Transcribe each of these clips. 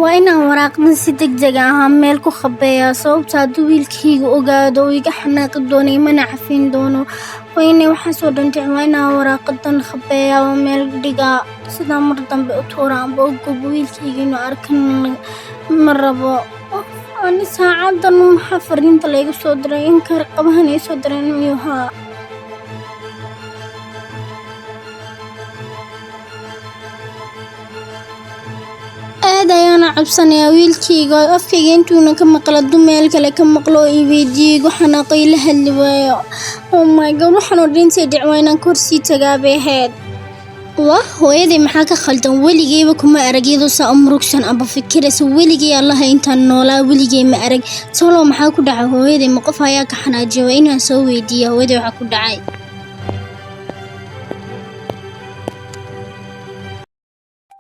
waa inaan waraaqdan si degdeg ah meel ku khabeeyaa sababta hadduu wiilkayga ogaado oo iga xanaaqi doono imana cafin doono waa inay waxaasoo dhan dhicin waa inaan waraaqadan khabeeyaa oo meel dhigaa sidaa mar dambe u tuura amba u gubo wiilkayga inuu arkan ma rabo ani saacadan maxaa fariinta layga soo diray in kar qabahan ay soo direen miyuu haa aad ayaana cabsanayaa wiilkayga afkayga intuuna ka maqla dumeel kale ka maqlo oo iweydiiyey xanaaqay la hadli waayo oh my god waxaan oo dhintay dhicwaa inaan korsii tagaa bay ahayd wah hooyaday maxaa ka khaldan weligeyba kuma arag iyadoo saa u murugsan amba fikiraysa weligey allaha intaan noolaa weligey ma arag tolo maxaa ku dhacay hooyaday ma qof ayaa ka xanaajiya waa inaan soo weydiiya hooyaday waxaa ku dhacay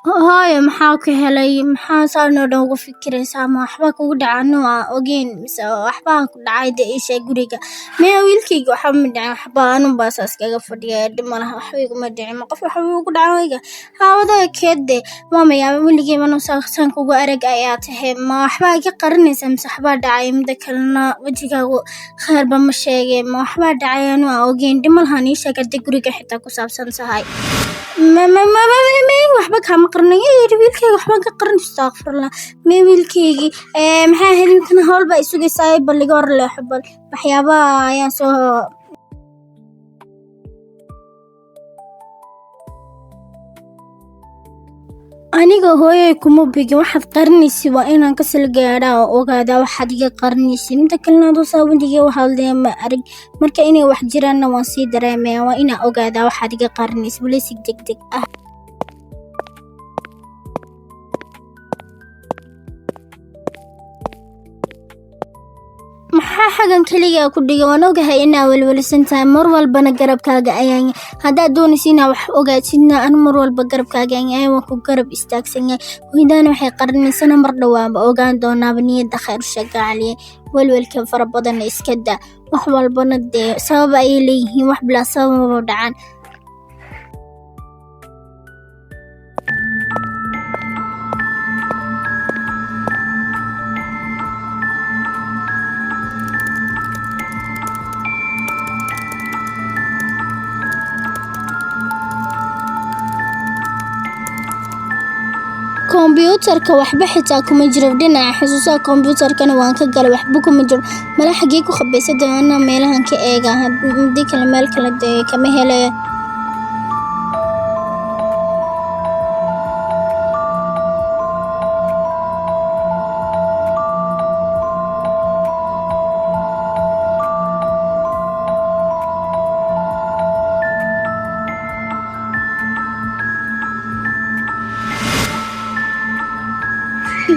hooyo maxaa ka helay maxaa saanoo dhan ugu fikiraysaa ma waxba kugu dhaca nooca ogeyn mise waxbaa ku dhacay dee isha guriga maya wiilkayga waxba ma dhicin waxba anunbaa saas kaga fadhiya dhib malaha waxba iguma dhicin ma qof waxba ugu dhaca wayga haawadaha keedde maamaya weligey manu saan kugu arag ayaa tahay ma waxbaa iga qarinaysaa mise waxbaa dhacay mida kalena wejigaagu khayrba ma sheegay ma waxbaa dhacay anuu ogeyn dhib malaha nii sheeg hadday guriga xitaa ku saabsan tahay waxba kaama qarnay wiilkayga waxbaan ka qaran astaghfirullah mee wiilkaygii maxaa ahayd imkana hawl baa isugaysaa bal iga hor leexo bal waxyaabaha ayaan soo aniga hooyay kuma bigin waxaad qarinaysid waa inaan kasal gaadhaa oo ogaadaa waxaad iga qarinaysid inta kalena aduu saawadigii waxaaldee ma arag marka inay wax jiraanna waan sii dareemaya waa inaan ogaadaa waxaad iga qarinaysid walisig degdeg ah maxaa xagan keligaa ku dhiga waan ogahay inaa welwelisan tahay mar walbana garabkaaga ayaan haddaad doonaysa inaa wax ogaatidna anu mar walba garabkaaga ayaan waan ku garab istaagsan yahay hoydaana waxay qarinaysana mar dhowaanba ogaan doonaaba niyadda khayr u shagaacaliye welwelka fara badanna iska daa wax walbana dee sabab ayay leeyihiin wax bilaa sabababa dhacan kombyuutarka waxba xitaa kuma jiro dhinaca xusuusaha kombyuutarkana waan ka galay waxba kuma jiro mala xagee ku khabaysa doona meelahan ka eega haddii kale meel kale dee kama helaya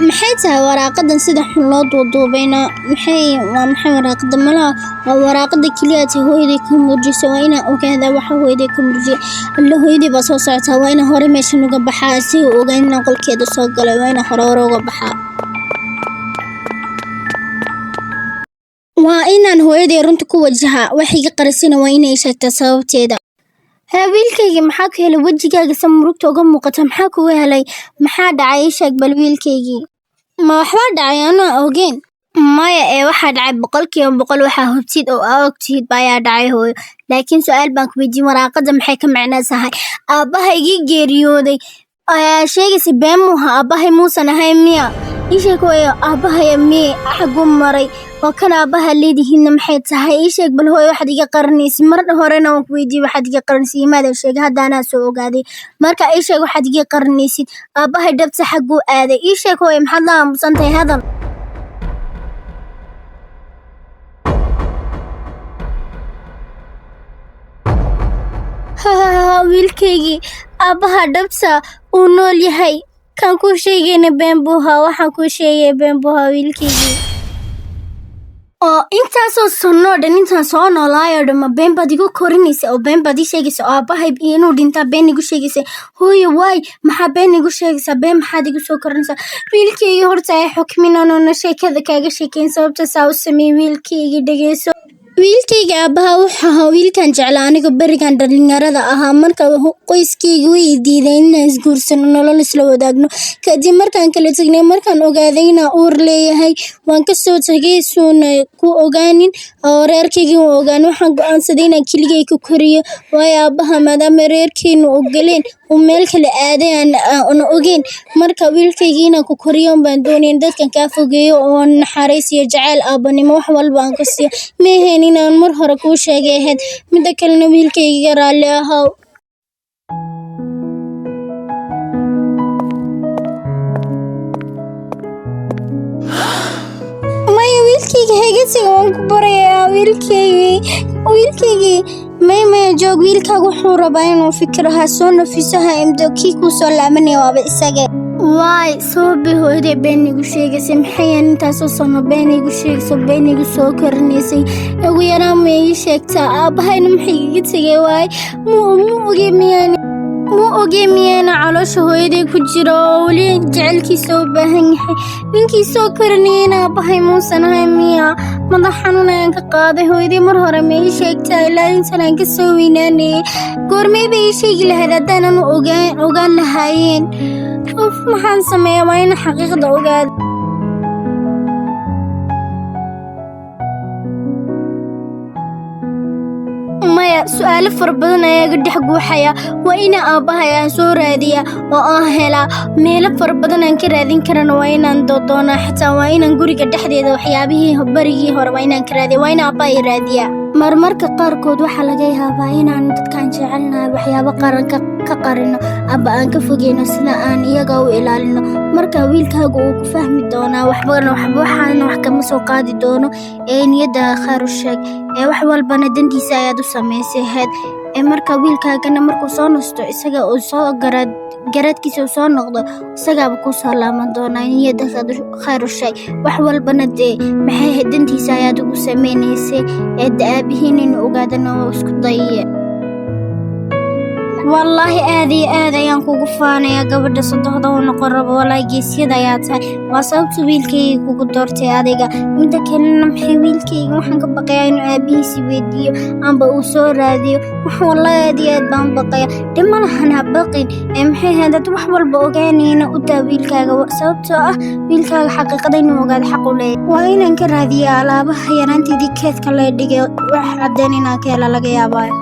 maxay tahay waraaqadan sida xun loo duuduubayna maxay waraaqada malaha waa waraaqada keliya tahay hooyaday ka murjisa waa inaan ogaadaa waxa hooyaday ka murjiya alla hooyaday baa soo socotaa waa inaan hore meeshan uga baxaa si uu ogaan inaan qolkeeda soo galay waa inaan hore uga baxaa waa inaan hooyaday runta ku wajahaa wax iga qarisana waa inay sheegtaa sababteeda wiilkayga maxaa ku helay wejigaaga sa murugta uga muuqata maxaa kuga helay maxaa dhacay ii sheeg bal wiilkaygii ma waxbaa dhacay anaa ogeyn maya waxaa dhacay 100% waxaa hubtid oo ogtid baayaa dhacay hooyo laakiin su-aal baan ku weydiin waraaqada maxay ka macnaasahay aabbaha igii geeriyooday ayaa sheegaysa been muuha aabbahay muusan ahayn miya ii sheeg hooyo aabbahaya miye xaguu maray oo kan aabbaha leedihiinna maxay tahay ii sheeg bal hooyo waxaad iga qarinaysid mar horena waan ku weydiiyey waxaad iga qarinaysid imaadan sheegay hadda anaa soo ogaaday marka ii sheeg waxaad iga qarinaysid aabbahay dhabta xaguu aaday ii sheeg hooyo maxaad la aamusan tahay hadal wiilkaygii aabbaha dhabta uu nool yahay kan kuu sheegayna been buu haa waxaan kuu sheegay been buu haa wiilkaygii oo intaasoo sanoo dhan intaan soo noolaayoo dhan ma been baad igu korinaysa oo been baad ii sheegaysa oo aabbahay inuu dhintaa been igu sheegaysa hooyo waay maxaa been igu sheegaysaa been maxaad igu soo korinaysaa wiilkaygii horta ay xukmin anoona sheekada kaaga sheekayn sababta saa u sameeyey wiilkaygii dhegeyso wiilkayga aabaha wuxuu ahaa wiilkan jeclaa aniga berigan dhalinyarada ahaa marka qoyskayga way diideen inaan isguursano nolol isla wadaagno kadib markaan kala tagnay markaan ogaaday inaan uur leeyahay waan kasoo tagay suuna ku ogaanin oo reerkayga u ogaan waxaan go'aansaday inaan keligay ku koriyo waayo aabaha maadaama reerkeenu ogoleen uu meel kale aaday aan ogeyn marka wiilkayga inaan ku koriyo baan doonayn dadkan kaa fogeeyo oo naxariis iyo jacayl aabanimo wax walba aan ka siiyo ma ahayn inaan mar hore kuu sheegay ahayd midda kalena wiilkayga raalli ahaw maya wiilkayga hegasiga waan ku barayaa wiilkaygii maya joog wiilkaaga wuxuu rabaa inuu fikiro ha soo nafiso ha imdo kii kuu soo laabanaya waaba isaga waay sababay hooyaday been igu sheegaysay maxayaan intaasoo sano been igu sheegayso been igu soo korinaysay ugu yaraan ma ii sheegtaa aabahayna maxay iga tegay waay mu ogey miyaana caloosha hooyaday ku jiro oo weli jecelkiisa u baahan yahay ninkii soo korinayayna aabahay muusan ahay miya madax xanuun ayaan ka qaaday hooyaday mar hore ma ii sheegtaa ilaa intan aan ka soo weynaanayay goormay bay ii sheegi lahayd haddaanan ogaan lahaayeen maxaan sameeya waa ina xaqiiqda ogaada maya su'aalo fara badan ayaa iga dhex guuxaya waa inaan aabahay aan soo raadiyaa oo aan helaa meelo fara badan aan ka raadin karana waa inaan doodoonaa xitaa waa inaan guriga dhexdeeda waxyaabihii berigii hore waa inaan ka raadiya waa in aabahay raadiyaa marmarka qaarkood waxaa laga yaabaa inaan dadkaan jecelnahay waxyaabo qaran ka qarino aba aan ka fogeyno sida aan iyaga u ilaalino marka wiilkaaga uu ku fahmi doonaa waxaana wax kama soo qaadi doono ee niyadda khayr u sheeg ee wax walbana dantiisa ayaad u samaysay heed ee marka wiilkaagana markuu soo nasto isaga uu soo garaadkiisa uu soo noqdo isagaaba ku soo laaban doonaa niyadda khayr u sheeg wax walbana dee maxay dantiisa ayaad ugu samaynaysay ee aabihiin inuu ogaadana oo isku dayiye wallaahi aad iyo aad ayaan kugu faanayaa gabadha sodohda u noqon rabo wallaahi geesyada ayaa tahay waa sababta wiilkayga kugu doortay adiga midda kalena maxay wiilkayga waxaan ka baqayaa inuu aabihiisi weydiiyo amba uu soo raadiyo wallaahi aad iyo aad baan baqaya dhib malahan ha baqin ee maxay ahayd dad wax walba ogaanayna u daa wiilkaaga sababtoo ah wiilkaaga xaqiiqada inuu ogaado xaq u leeyahay waa inaan ka raadiya alaabaha yaraanteedii keedka lee dhigay wax caddayn inaan ka hela laga yaabaayo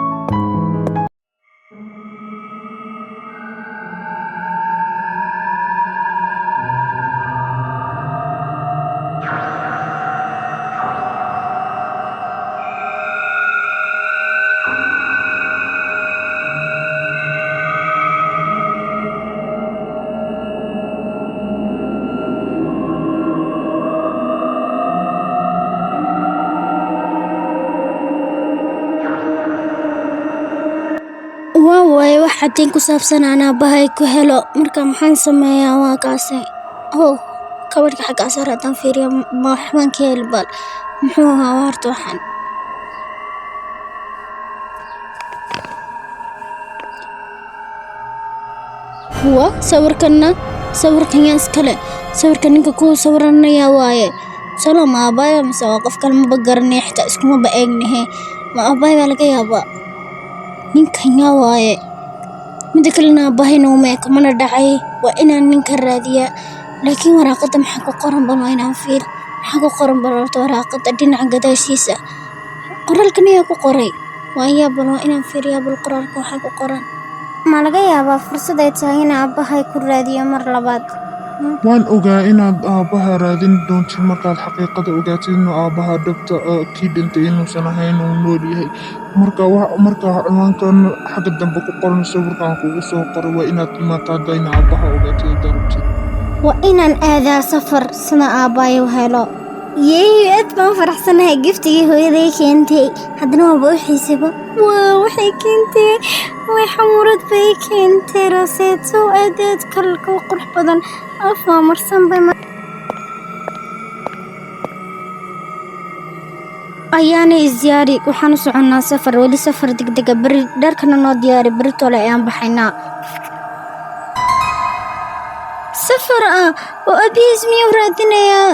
waawaay wax caddayn ku saabsan aan aabahay ku helo marka maxaan sameeyaa waa kaasay kabadhka xagga asaar haddaan fiiriya waxbaan ka heli bal muxuu ahaa horta waxaan huwa sawirkan yaa iskale sawirka ninka kuu sawiranayaa waaye salo ma aabaaya mise waa qof kale maba garanaya xitaa iskumaba eegnahe ma aabahay baa laga yaabaa ninkan yaa waaye midda kalena aabahayna umeeka mana dhacay waa inaan ninka raadiyaa laakiin waraaqada maxaa ku qoran bal waa inaan fiir maxaa ku qoran bal horta waraaqada dhinaca gadaashiisa qoraalkan ayaa ku qoray waayaa bal waa inaan fiiriyaa bal qoraalka waxaa ku qoran ma laga yaabaa fursad ay tahay in aabahay ku raadiyo mar labaad waan ogaa inaad aabbaha raadin doontid markaad xaqiiqada ogaatid inuu aabbaha dhabta kii dhintay inuusan ahayn uu nool yahay marka ciwaankan xagga dambe ku qoran sawirkan kugu soo qoray waa inaad imaataa hadayna aabbaha ogaatid darabtid waa inaan aadaa safar sida aabbahay u helo aad baan faraxsanahay giftigii hooyaday keentay haddana waaba u xiisaba waxay keentay way xamuurad bay keentay rooseeto aad kalka u qurux badan afaa marsanbay ayaana isdiyaari waxaan u soconnaa safar weli safar degdega beri dharkana noo diyaari beri tole ayaan baxaynaa safar oo abiis miyuu raadinayaa